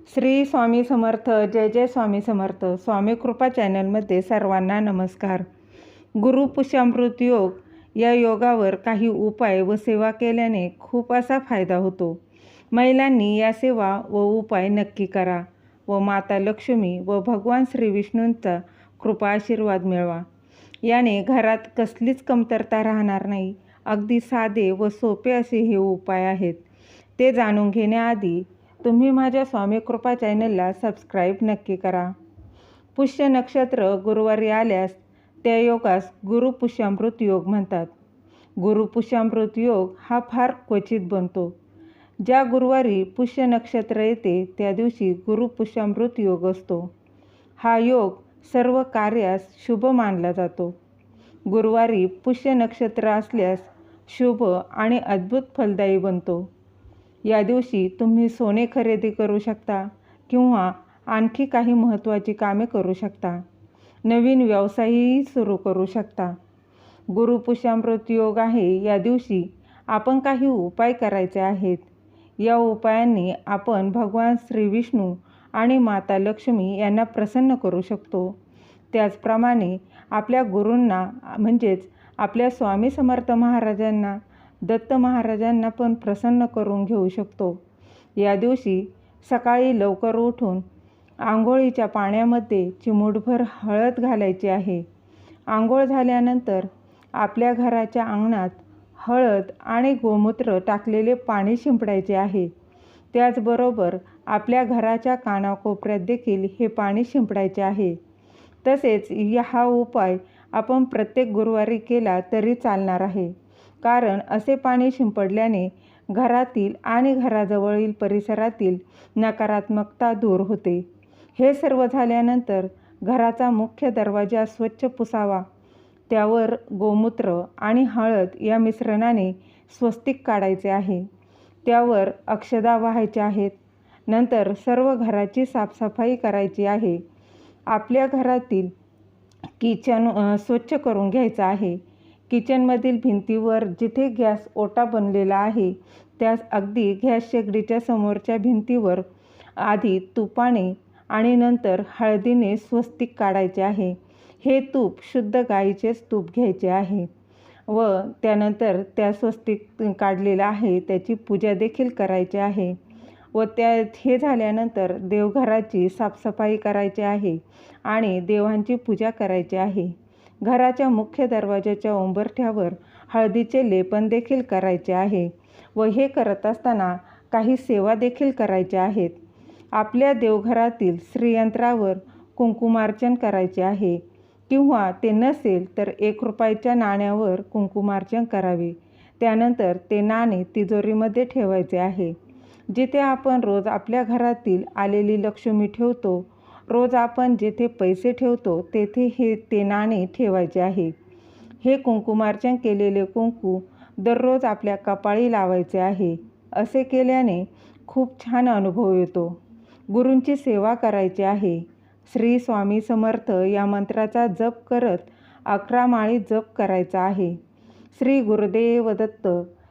श्री स्वामी समर्थ. जय जय स्वामी समर्थ. स्वामी कृपा चॅनलमध्ये सर्वांना नमस्कार. गुरुपुष्यामृत योग या योगावर काही उपाय व सेवा केल्याने खूप असा फायदा होतो. महिलांनी या सेवा व उपाय नक्की करा व माता लक्ष्मी व भगवान श्री विष्णूंचा कृपा आशीर्वाद मिळवा. याने घरात कसलीच कमतरता राहणार नाही. अगदी साधे व सोपे असे हे उपाय आहेत. ते जाणून घेण्याआधी तुम्ही माझ्या स्वामी कृपा चॅनलला सबस्क्राईब नक्की करा. पुष्य नक्षत्र गुरुवारी आल्यास त्या योगास गुरुपुष्यामृत योग म्हणतात. गुरुपुष्यामृत योग हा फार क्वचित बनतो. ज्या गुरुवारी पुष्य नक्षत्र येते त्या दिवशी गुरुपुष्यामृत योग असतो. हा योग सर्व कार्यास शुभ मानला जातो. गुरुवारी पुष्य नक्षत्र असल्यास शुभ आणि अद्भुत फलदायी बनतो. या दिवशी तुम्ही सोने खरेदी करू शकता किंवा आणखी काही महत्त्वाची कामे करू शकता. नवीन व्यवसायही सुरू करू शकता. गुरुपुष्यामृत योग आहे. या दिवशी आपण काही उपाय करायचे आहेत. या उपायांनी आपण भगवान श्री विष्णू आणि माता लक्ष्मी यांना प्रसन्न करू शकतो. त्याचप्रमाणे आपल्या गुरूंना म्हणजेच आपल्या स्वामी समर्थ महाराजांना, दत्त महाराजांना पण प्रसन्न करून घेऊ शकतो. या दिवशी सकाळी लवकर उठून आंघोळीच्या पाण्यामध्ये चिमूटभर हळद घालायची आहे. आंघोळ झाल्यानंतर आपल्या घराच्या अंगणात हळद आणि गोमूत्र टाकलेले पाणी शिंपडायचे आहे. त्याचबरोबर आपल्या घराच्या कानाकोपऱ्यात देखील हे पाणी शिंपडायचे आहे. तसेच हा उपाय आपण प्रत्येक गुरुवारी केला तरी चालणार आहे. कारण असे पाणी शिंपडल्याने घरातील आणि घराजवळील परिसरातील नकारात्मकता दूर होते. हे सर्व झाल्यानंतर घराचा मुख्य दरवाजा स्वच्छ पुसावा. त्यावर गोमूत्र आणि हळद या मिश्रणाने स्वस्तिक काढायचे आहे. त्यावर अक्षदा वाहायच्या आहेत. नंतर सर्व घराची साफसफाई करायची आहे. आपल्या घरातील किचन स्वच्छ करून घ्यायचं आहे. किचनमधील भिंतीवर जिथे गॅस ओटा बनलेला आहे त्यास अगदी गॅस शेगडीच्या समोरच्या भिंतीवर आधी तुपाने आणि नंतर हळदीने स्वस्तिक काढायचे आहे. हे तूप शुद्ध गाईचेच तूप घ्यायचे आहे व त्यानंतर त्या स्वस्तिक काढलेला आहे त्याची पूजा देखील करायची आहे. व हे झाल्यानंतर देवघराची साफसफाई करायची आहे आणि देवांची पूजा करायची आहे. घराच्या मुख्य दरवाजाच्या उंबरठ्यावर हळदीचे लेपन देखील करायचे आहे व हे करत असताना काही सेवा देखील करायच्या आहेत. आपल्या देवघरातील श्रीयंत्रावर कुंकुमार्चन करायचे आहे किंवा ते नसेल तर 1 रुपयाच्या नाण्यावर कुंकुमार्चन करावे. त्यानंतर ते नाणे तिजोरीमध्ये ठेवायचे आहे. जिथे आपण रोज आपल्या घरातील आलेली लक्ष्मी ठेवतो, रोज आपण जेथे पैसे ठेवतो तेथे ते नाणे ठेवायचे आहे. हे कुंकुमार्चन केलेले कुंकू दररोज आपल्या कपाळी लावायचे आहे. असे केल्याने खूप छान अनुभव येतो. गुरूंची सेवा करायची आहे. श्री स्वामी समर्थ या मंत्राचा जप करत 11 माळी जप करायचा आहे. श्री गुरुदेव दत्त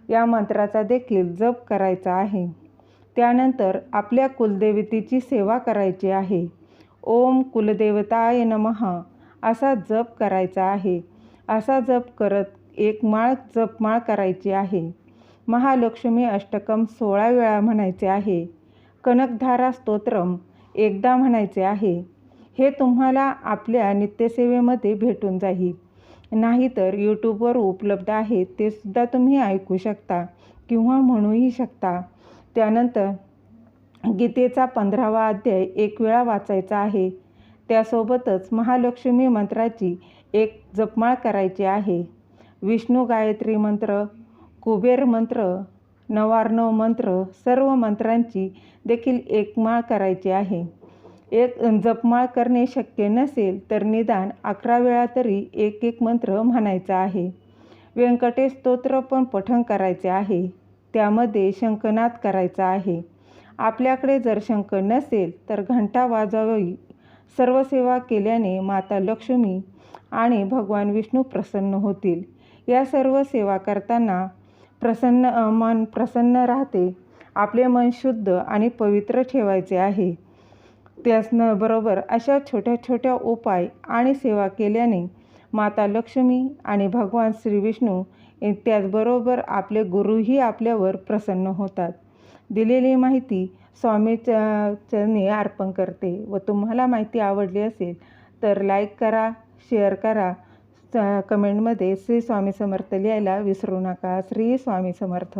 या मंत्राचा देखील जप करायचा आहे. त्यानंतर आपल्या कुलदेवतेची सेवा करायची आहे. ओम कुलदेवताय नमः असा जप करायचा आहे. असा जप करत 1 माळ जपमाळ करायची आहे. महालक्ष्मी अष्टकम 16 वेळा म्हणायचे आहे. कनकधारा स्तोत्रम एकदा म्हणायचे आहे. हे तुम्हाला आपल्या नित्यसेवेमध्ये भेटून जाईल. नाहीतर यूट्यूबवर उपलब्ध आहे ते सुद्धा तुम्ही ऐकू शकता किंवा म्हणूही शकता. त्यानंतर गीतेचा 15वा अध्याय 1 वेळा वाचायचा आहे. त्यासोबतच महालक्ष्मी मंत्राची 1 जपमाळ करायची आहे. विष्णू गायत्री मंत्र, कुबेर मंत्र, नवार्णव मंत्र सर्व मंत्रांची देखील 1 माळ करायची आहे. 1 जपमाळ करणे शक्य नसेल तर निदान 11 वेळा तरी 1 मंत्र म्हणायचा आहे. व्यंकटेश स्तोत्र पण पठण करायचे आहे. त्यामध्ये शंखनाद करायचा आहे. आपल्याकडे जर शंख नसेल तर घंटा वाजवावी. सर्व सेवा केल्याने माता लक्ष्मी आणि भगवान विष्णू प्रसन्न होतील. या सर्व सेवा करताना मन प्रसन्न राहते आपले मन शुद्ध आणि पवित्र ठेवायचे आहे. त्याचबरोबर अशा छोट्या छोट्या उपाय आणि सेवा केल्याने माता लक्ष्मी आणि भगवान श्री विष्णू त्याचबरोबर आपले गुरुही आपल्यावर प्रसन्न होतात. दिलेली माहिती स्वामी चरणी अर्पण करते व तुम्हाला माहिती आवडली असेल तर लाईक करा, शेअर करा, कमेंटमध्ये श्री स्वामी समर्थ लिहायला विसरू नका. श्री स्वामी समर्थ.